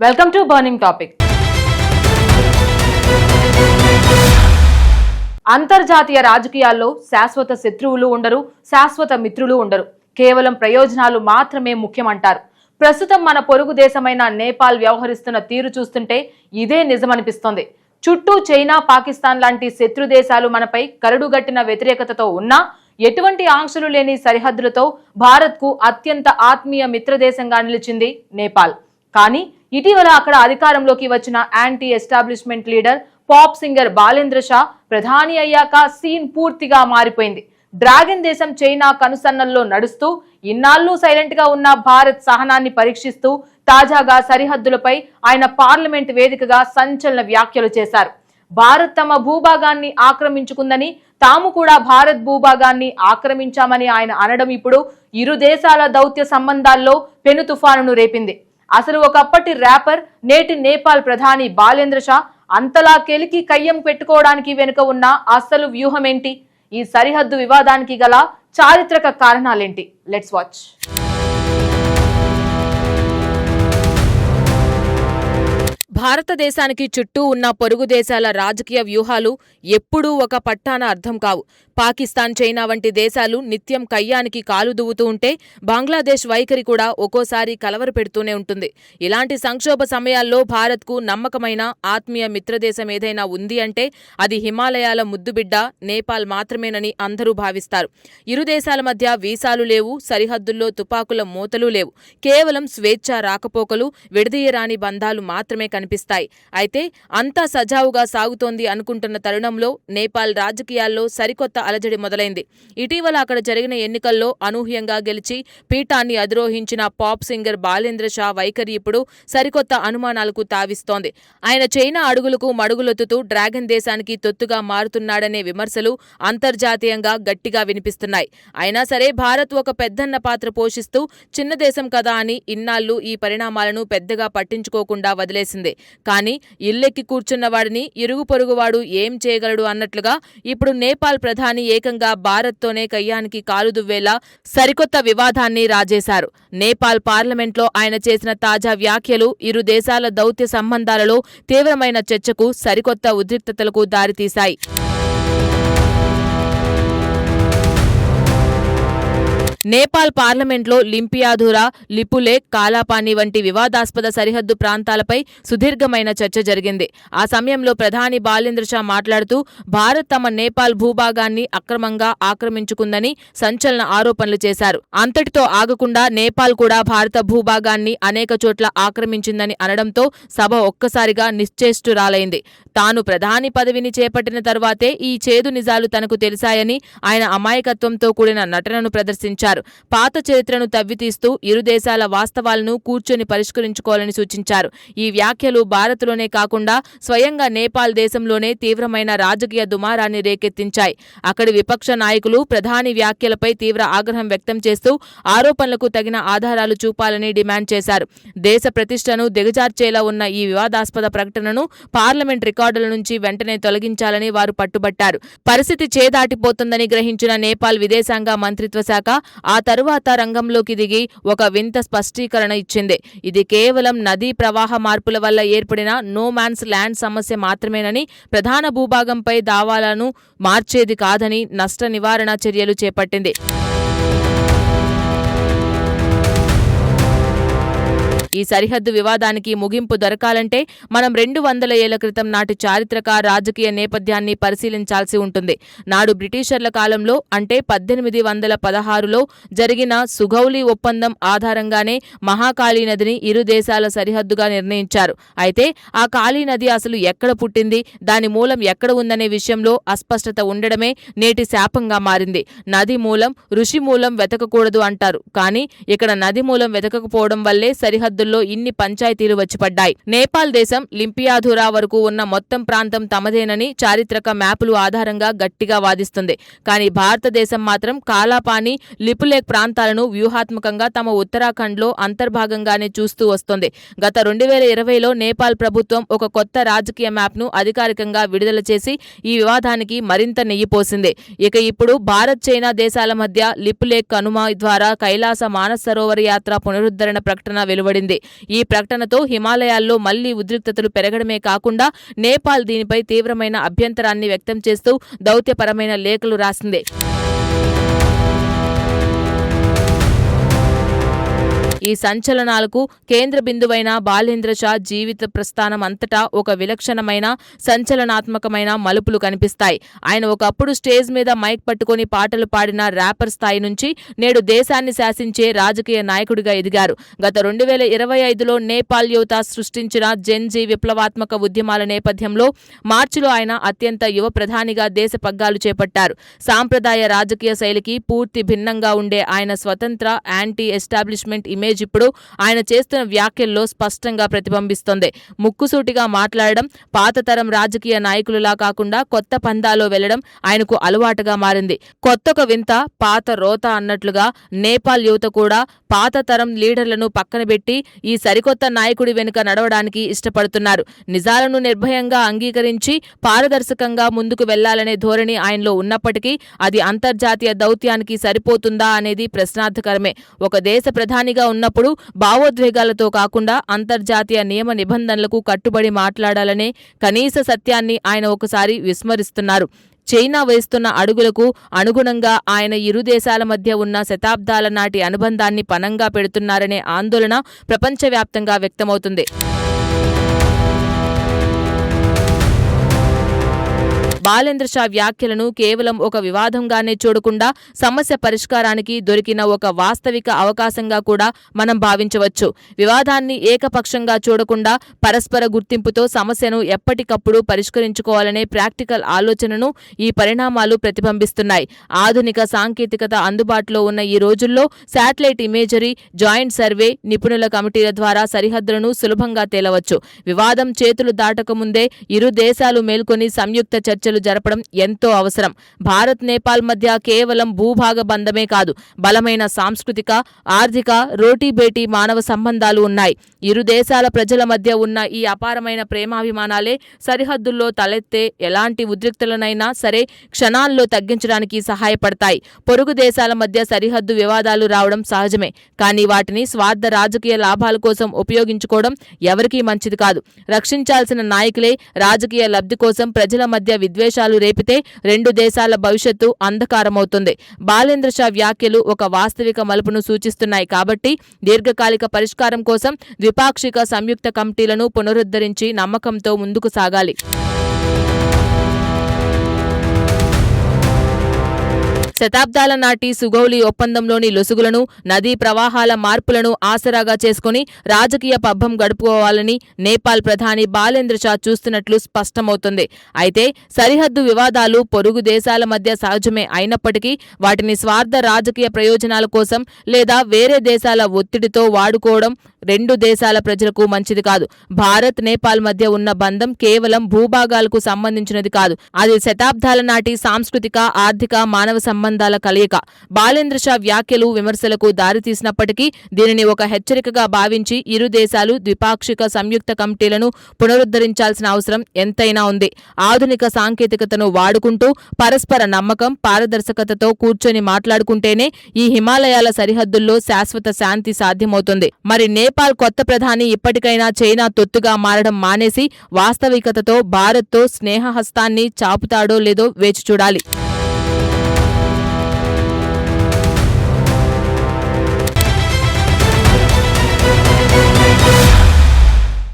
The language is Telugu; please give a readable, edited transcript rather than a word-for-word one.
Welcome to burning topic. అంతర్జాతీయ రాజకీయాల్లో శాశ్వత శత్రువులు ఉండరు, శాశ్వత మిత్రులు ఉండరు. కేవలం ప్రయోజనాలు మాత్రమే ముఖ్యమంటారు. ప్రస్తుతం మన పొరుగు దేశమైన నేపాల్ వ్యవహరిస్తున్న తీరు చూస్తుంటే ఇదే నిజమనిపిస్తోంది. చుట్టూ చైనా, పాకిస్తాన్ లాంటి శత్రు దేశాలు మనపై కరడుగట్టిన వ్యతిరేకతతో ఉన్నా ఎటువంటి ఆంక్షలు లేని సరిహద్దులతో భారత్కు అత్యంత ఆత్మీయ మిత్రదేశంగా నిలిచింది నేపాల్. కానీ ఇటీవల అక్కడ అధికారంలోకి వచ్చిన anti establishment leader pop singer Balendra Shah ప్రధాని అయ్యాక సీన్ పూర్తిగా మారిపోయింది. డ్రాగన్ దేశం చైనా కనుసన్నల్లో నడుస్తూ ఇన్నాళ్లు సైలెంట్ గా ఉన్న భారత్ సహనాన్ని పరీక్షిస్తూ తాజాగా సరిహద్దులపై ఆయన పార్లమెంట్ వేదికగా సంచలన వ్యాఖ్యలు చేశారు. భారత్ తమ భూభాగాన్ని ఆక్రమించుకుందని, తాము కూడా భారత్ భూభాగాన్ని ఆక్రమించామని ఆయన అనడం ఇప్పుడు ఇరు దేశాల దౌత్య సంబంధాల్లో పెను తుఫానును రేపింది. అసలు ఒకప్పటి ర్యాపర్, నేటి నేపాల్ ప్రధాని బాలేంద్ర షా అంతలా కెలికి కయ్యం పెట్టుకోవడానికి వెనుక ఉన్న అసలు వ్యూహమేంటి? ఈ సరిహద్దు వివాదానికి గల చారిత్రక కారణాలేంటి? Let's watch. భారతదేశానికి చుట్టూ ఉన్న పొరుగు దేశాల రాజకీయ వ్యూహాలు ఎప్పుడూ ఒక పట్టాన అర్థం కావు. పాకిస్తాన్, చైనా వంటి దేశాలు నిత్యం కయ్యానికి కాలు దువ్వుతూ ఉంటే బంగ్లాదేశ్ వైఖరి కూడా ఒక్కోసారి కలవర పెడుతూనే ఉంటుంది. ఇలాంటి సంక్షోభ సమయాల్లో భారత్కు నమ్మకమైన ఆత్మీయ మిత్రదేశం ఏదైనా ఉంది అంటే అది హిమాలయాల ముద్దుబిడ్డ నేపాల్ మాత్రమేనని అందరూ భావిస్తారు. ఇరు దేశాల మధ్య వీసాలు లేవు, సరిహద్దుల్లో తుపాకుల మూతలు లేవు. కేవలం స్వేచ్ఛ రాకపోకలు, విడదీయరాని బంధాలు మాత్రమే కనిపిస్తాయి. అయితే అంతా సజావుగా సాగుతోంది అనుకుంటున్న తరుణంలో నేపాల్ రాజకీయాల్లో సరికొత్త అలజడి మొదలైంది. ఇటీవల అక్కడ జరిగిన ఎన్నికల్లో అనూహ్యంగా గెలిచి పీఠాన్ని అధిరోహించిన పాప్ సింగర్ బాలేంద్ర షా వైఖరి ఇప్పుడు సరికొత్త అనుమానాలకు తావిస్తోంది. ఆయన చైనా అడుగులకు మడుగులొత్తుతూ డ్రాగన్ దేశానికి తొత్తుగా మారుతున్నాడనే విమర్శలు అంతర్జాతీయంగా గట్టిగా వినిపిస్తున్నాయి. అయినా సరే భారత్ ఒక పెద్దన్న పాత్ర పోషిస్తూ చిన్న దేశం కదా అని ఇన్నాళ్లు ఈ పరిణామాలను పెద్దగా పట్టించుకోకుండా వదిలేసింది. కానీ ఇల్లెక్కి కూర్చున్న వాడిని ఇరుగు పొరుగువాడు ఏం చేయగలడు అన్నట్లుగా ఇప్పుడు నేపాల్ ప్రధాని ఏకంగా భారత్తోనే కయ్యానికి కాలుదువ్వేలా సరికొత్త వివాదాన్ని రాజేశారు. నేపాల్ పార్లమెంట్లో ఆయన చేసిన తాజా వ్యాఖ్యలు ఇరు దేశాల దౌత్య సంబంధాలలో తీవ్రమైన చర్చకు, సరికొత్త ఉద్రిక్తతలకు దారితీశాయి. నేపాల్ పార్లమెంట్లో లింపియాధురా, లిపులేక్, కాలాపాని వంటి వివాదాస్పద సరిహద్దు ప్రాంతాలపై సుదీర్ఘమైన చర్చ జరిగింది. ఆ సమయంలో ప్రధాని బాలేంద్ర షా మాట్లాడుతూ భారత్ తమ నేపాల్ భూభాగాన్ని అక్రమంగా ఆక్రమించుకుందని సంచలన ఆరోపణలు చేశారు. అంతటితో ఆగకుండా నేపాల్ కూడా భారత భూభాగాన్ని అనేక చోట్ల ఆక్రమించిందని అనడంతో సభ ఒక్కసారిగా నిశ్చేష్టురాలైంది. తాను ప్రధాని పదవిని చేపట్టిన తరువాతే ఈ చేదు నిజాలు తనకు తెలిసాయని ఆయన అమాయకత్వంతో కూడిన నటనను ప్రదర్శించారు. పాత చరిత్రను తవ్వితీస్తూ ఇరు దేశాల వాస్తవాలను కూర్చొని పరిష్కరించుకోవాలని సూచించారు. ఈ వ్యాఖ్యలు భారత్లోనే కాకుండా స్వయంగా నేపాల్ దేశంలోనే తీవ్రమైన రాజకీయ దుమారాన్ని రేకెత్తించాయి. అక్కడి విపక్ష నాయకులు ప్రధాని వ్యాఖ్యలపై తీవ్ర ఆగ్రహం వ్యక్తం చేస్తూ ఆరోపణలకు తగిన ఆధారాలు చూపాలని డిమాండ్ చేశారు. దేశ ప్రతిష్టను దిగజార్చేలా ఉన్న ఈ వివాదాస్పద ప్రకటనను పార్లమెంట్ రికార్డుల నుంచి వెంటనే తొలగించాలని వారు పట్టుబట్టారు. పరిస్థితి చేదాటిపోతుందని గ్రహించిన నేపాల్ విదేశాంగ మంత్రిత్వ శాఖ ఆ తరువాత రంగంలోకి దిగి ఒక వింత స్పష్టీకరణ ఇచ్చింది. ఇది కేవలం నదీ ప్రవాహ మార్పుల వల్ల ఏర్పడిన నో మ్యాన్స్ ల్యాండ్ సమస్య మాత్రమేనని, ప్రధాన భూభాగంపై దావాలను మార్చేది కాదని నష్ట నివారణ చర్యలు చేపట్టింది. ఈ సరిహద్దు వివాదానికి ముగింపు దొరకాలంటే మనం 200 ఏళ్ల క్రితం నాటి చారిత్రక రాజకీయ నేపథ్యాన్ని పరిశీలించాల్సి ఉంటుంది. నాడు బ్రిటిషర్ల కాలంలో అంటే 1816లో జరిగిన సుగౌలి ఒప్పందం ఆధారంగానే మహాకాళీ నదిని ఇరు దేశాల సరిహద్దుగా నిర్ణయించారు. అయితే ఆ కాళీ నది అసలు ఎక్కడ పుట్టింది, దాని మూలం ఎక్కడ ఉందనే విషయంలో అస్పష్టత ఉండడమే నేటి శాపంగా మారింది. నది మూలం, ఋషి మూలం వెతకకూడదు అంటారు. కానీ ఇక్కడ నది మూలం వెతకకపోవడం వల్లే సరిహద్దు ఇన్ని పంచాయతీలు వచ్చిపడ్డాయి. నేపాల్ దేశం లింపియాధురా వరకు ఉన్న మొత్తం ప్రాంతం తమదేనని చారిత్రక మ్యాపులు ఆధారంగా గట్టిగా వాదిస్తుంది. కానీ భారతదేశం మాత్రం కాలాపాని, లిపులేక్ ప్రాంతాలను వ్యూహాత్మకంగా తమ ఉత్తరాఖండ్లో అంతర్భాగంగానే చూస్తూ వస్తోంది. గత 2020లో నేపాల్ ప్రభుత్వం ఒక కొత్త రాజకీయ మ్యాప్ను అధికారికంగా విడుదల చేసి ఈ వివాదానికి మరింత నెయ్యిపోసింది. ఇక ఇప్పుడు భారత్, చైనా దేశాల మధ్య లిపులేక్ కనుమ ద్వారా కైలాస మానస సరోవర యాత్ర పునరుద్ధరణ ప్రకటన వెలువడింది. చేసింది. ఈ ప్రకటనతో హిమాలయాల్లో మళ్లీ ఉద్రిక్తతలు పెరగడమే కాకుండా నేపాల్ దీనిపై తీవ్రమైన అభ్యంతరాన్ని వ్యక్తం చేస్తూ దౌత్యపరమైన లేఖలు రాసింది. ఈ సంచలనాలకు కేంద్ర బిందువైన బాలేంద్ర షా జీవిత ప్రస్థానం అంతటా ఒక విలక్షణమైన సంచలనాత్మకమైన మలుపులు కనిపిస్తాయి. ఆయన ఒకప్పుడు స్టేజ్ మీద మైక్ పట్టుకుని పాటలు పాడిన ర్యాపర్ స్థాయి నుంచి నేడు దేశాన్ని శాసించే రాజకీయ నాయకుడిగా ఎదిగారు. గత 2025లో నేపాల్ యువత సృష్టించిన జెన్జీ విప్లవాత్మక ఉద్యమాల నేపథ్యంలో మార్చిలో ఆయన అత్యంత యువ ప్రధానిగా దేశ పగ్గాలు చేపట్టారు. సాంప్రదాయ రాజకీయ శైలికి పూర్తి భిన్నంగా ఉండే ఆయన స్వతంత్ర యాంటీ ఎస్టాబ్లిష్మెంట్ ఇమేజ్ ఇప్పుడు ఆయన చేస్తున్న వ్యాఖ్యల్లో స్పష్టంగా ప్రతిబింబిస్తోంది. ముక్కుసూటిగా మాట్లాడడం, పాతతరం రాజకీయ నాయకులలా కాకుండా కొత్త పందాలో వెళ్లడం ఆయనకు అలవాటుగా మారింది. కొత్తొక వింత పాత రోత అన్నట్లుగా నేపాల్ యువత కూడా పాతతరం లీడర్లను పక్కనబెట్టి ఈ సరికొత్త నాయకుడి వెనుక నడవడానికి ఇష్టపడుతున్నారు. నిజాలను నిర్భయంగా అంగీకరించి పారదర్శకంగా ముందుకు వెళ్లాలనే ధోరణి ఆయనలో ఉన్నప్పటికీ అది అంతర్జాతీయ దౌత్యానికి సరిపోతుందా అనేది ప్రశ్నార్థకరమే. ఒక దేశ ప్రధానిగా ఉన్నప్పుడు భావోద్వేగాలతో కాకుండా అంతర్జాతీయ నియమ నిబంధనలకు కట్టుబడి మాట్లాడాలనే కనీస సత్యాన్ని ఆయన ఒకసారి విస్మరిస్తున్నారు. చైనా వేస్తున్న అడుగులకు అనుగుణంగా ఆయన ఇరు దేశాల మధ్య ఉన్న శతాబ్దాల నాటి అనుబంధాన్ని పణంగా పెడుతున్నారనే ఆందోళన ప్రపంచవ్యాప్తంగా వ్యక్తమవుతుంది. బాలేంద్ర షా వ్యాఖ్యలను కేవలం ఒక వివాదంగానే చూడకుండా సమస్య పరిష్కారానికి దొరికిన ఒక వాస్తవిక అవకాశంగా కూడా మనం భావించవచ్చు. వివాదాన్ని ఏకపక్షంగా చూడకుండా పరస్పర గుర్తింపుతో సమస్యను ఎప్పటికప్పుడు పరిష్కరించుకోవాలనే ప్రాక్టికల్ ఆలోచనను ఈ పరిణామాలు ప్రతిబింబిస్తున్నాయి. ఆధునిక సాంకేతికత అందుబాటులో ఉన్న ఈ రోజుల్లో శాటిలైట్ ఇమేజరీ, జాయింట్ సర్వే, నిపుణుల కమిటీల ద్వారా సరిహద్దులను సులభంగా తేలవచ్చు. వివాదం చేతులు దాటకముందే ఇరు దేశాలు మేల్కొని సంయుక్త చర్చలు జరపడం ఎంతో అవసరం. భారత్ నేపాల్ మధ్య కేవలం భూభాగ బంధమే కాదు, బలమైన సాంస్కృతిక, ఆర్థిక, రోటీబేటీ మానవ సంబంధాలు ఉన్నాయి. ఇరు దేశాల ప్రజల మధ్య ఉన్న ఈ అపారమైన ప్రేమాభిమానాలే సరిహద్దుల్లో తలెత్తే ఎలాంటి ఉద్రిక్తలనైనా సరే క్షణాల్లో తగ్గించడానికి సహాయపడతాయి. పొరుగు దేశాల మధ్య సరిహద్దు వివాదాలు రావడం సహజమే, కానీ వాటిని స్వార్థ రాజకీయ లాభాల కోసం ఉపయోగించుకోవడం ఎవరికీ మంచిది కాదు. రక్షించాల్సిన నాయకులే రాజకీయ లబ్ధి కోసం ప్రజల మధ్య విద్వేషాలు రేపితే రెండు దేశాల భవిష్యత్తు అంధకారమవుతుంది. బాలేంద్ర షా వ్యాఖ్యలు ఒక వాస్తవిక మలుపును సూచిస్తున్నాయి కాబట్టి దీర్ఘకాలిక పరిష్కారం కోసం ద్విపాక్షిక సంయుక్త కమిటీలను పునరుద్ధరించి నమ్మకంతో ముందుకు సాగాలి. శతాబ్దాల నాటి సుగౌలి ఒప్పందంలోని లొసుగులను, నదీ ప్రవాహాల మార్పులను ఆసరాగా చేసుకుని రాజకీయ పబ్బం గడుపుకోవాలని నేపాల్ ప్రధాని బాలేంద్ర షా చూస్తున్నట్లు స్పష్టమవుతుంది. అయితే సరిహద్దు వివాదాలు పొరుగు దేశాల మధ్య సహజమే అయినప్పటికీ వాటిని స్వార్థ రాజకీయ ప్రయోజనాల కోసం లేదా వేరే దేశాల ఒత్తిడితో వాడుకోవడం రెండు దేశాల ప్రజలకు మంచిది కాదు. భారత్ నేపాల్ మధ్య ఉన్న బంధం కేవలం భూభాగాలకు సంబంధించినది కాదు, అది శతాబ్దాల నాటి సాంస్కృతిక, ఆర్థిక, మానవ సంబంధాల కలయిక. బాలేంద్ర షా వ్యాఖ్యలు విమర్శలకు దారితీసినప్పటికీ దీనిని ఒక హెచ్చరికగా భావించి ఇరు దేశాలు ద్విపాక్షిక సంయుక్త కమిటీలను పునరుద్ధరించాల్సిన అవసరం ఎంతైనా ఉంది. ఆధునిక సాంకేతికతను వాడుకుంటూ పరస్పర నమ్మకం, పారదర్శకతతో కూర్చొని మాట్లాడుకుంటేనే ఈ హిమాలయాల సరిహద్దుల్లో శాశ్వత శాంతి సాధ్యమవుతుంది. మరి నేపాల్ కొత్త ప్రధాని ఇప్పటికైనా చైనా తొత్తుగా మారడం మానేసి వాస్తవికతతో భారత్తో స్నేహహస్తాన్ని చాపుతాడో లేదో వేచి చూడాలి.